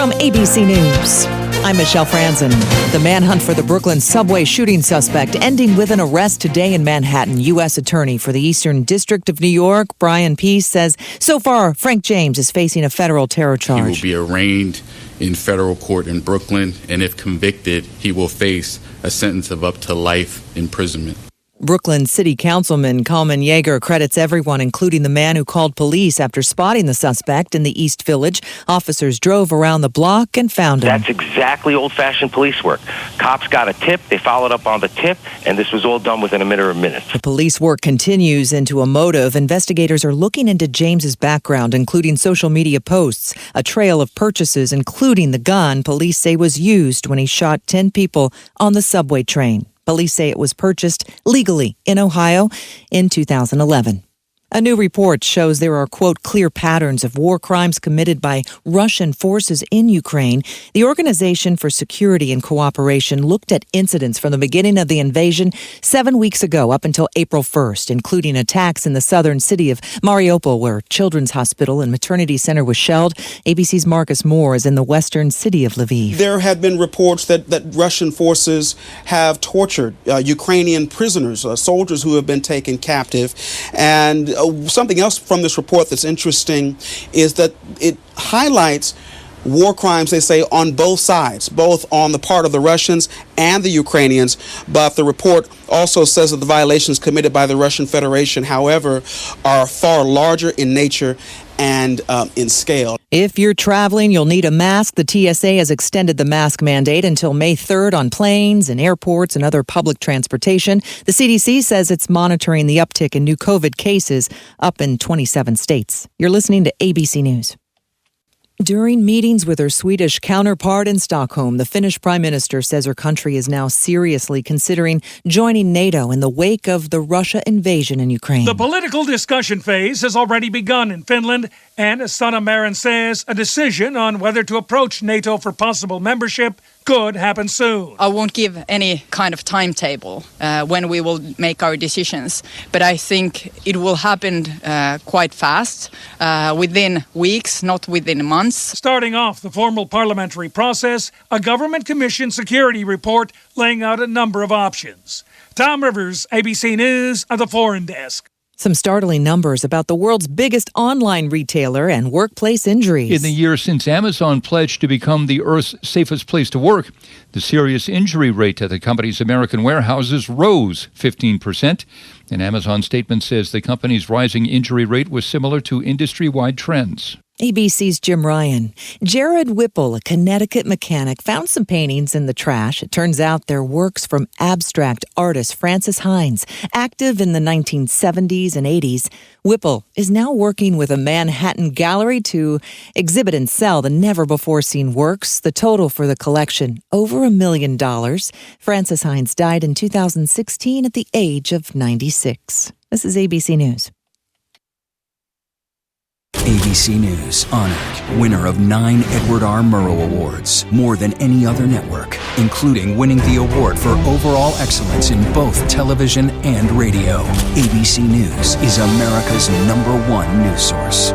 From ABC News, I'm Michelle Franzen. The manhunt for the Brooklyn subway shooting suspect ending with an arrest today in Manhattan. U.S. Attorney for the Eastern District of New York, Brian Peace, says so far Frank James is facing a federal terror charge. He will be arraigned in federal court in Brooklyn, and if convicted, he will face a sentence of up to life imprisonment. Brooklyn City Councilman Kalman Yeager credits everyone, including the man who called police after spotting the suspect in the East Village. Officers drove around the block and found him. That's exactly old-fashioned police work. Cops got a tip, they followed up on the tip, and this was all done within a matter of minutes. The police work continues into a motive. Investigators are looking into James's background, including social media posts, a trail of purchases, including the gun police say was used when he shot 10 people on the subway train. Police say it was purchased legally in Ohio in 2011. A new report shows there are, quote, clear patterns of war crimes committed by Russian forces in Ukraine. The Organization for Security and Cooperation looked at incidents from the beginning of the invasion 7 weeks ago up until April 1st, including attacks in the southern city of Mariupol, where Children's Hospital and Maternity Center was shelled. ABC's Marcus Moore is in the western city of Lviv. There have been reports that Russian forces have tortured Ukrainian prisoners, soldiers who have been taken captive. And something else from this report that's interesting is that it highlights war crimes, they say, on both sides, both on the part of the Russians and the Ukrainians. But the report also says that the violations committed by the Russian Federation, however, are far larger in nature and in scale. If you're traveling, you'll need a mask. The TSA has extended the mask mandate until May 3rd on planes and airports and other public transportation. The CDC says it's monitoring the uptick in new COVID cases up in 27 states. You're listening to ABC News. During meetings with her Swedish counterpart in Stockholm, the Finnish prime minister says her country is now seriously considering joining NATO in the wake of the Russia invasion in Ukraine. The political discussion phase has already begun in Finland, and as Sanna Marin says, a decision on whether to approach NATO for possible membership could happen soon. I won't give any kind of timetable when we will make our decisions, but I think it will happen quite fast, within weeks, not within months. Starting off the formal parliamentary process, a government-commissioned security report laying out a number of options. Tom Rivers, ABC News, at the Foreign Desk. Some startling numbers about the world's biggest online retailer and workplace injuries. In the year since Amazon pledged to become the Earth's safest place to work, the serious injury rate at the company's American warehouses rose 15%. An Amazon statement says the company's rising injury rate was similar to industry-wide trends. ABC's Jim Ryan. Jared Whipple, a Connecticut mechanic, found some paintings in the trash. It turns out they're works from abstract artist Francis Hines. Active in the 1970s and 80s, Whipple is now working with a Manhattan gallery to exhibit and sell the never-before-seen works. The total for the collection, over $1 million. Francis Hines died in 2016 at the age of 96. This is ABC News. ABC News honored winner of 9 Edward R. Murrow Awards, more than any other network, including winning the award for overall excellence in both television and radio. ABC News is America's #1 news source.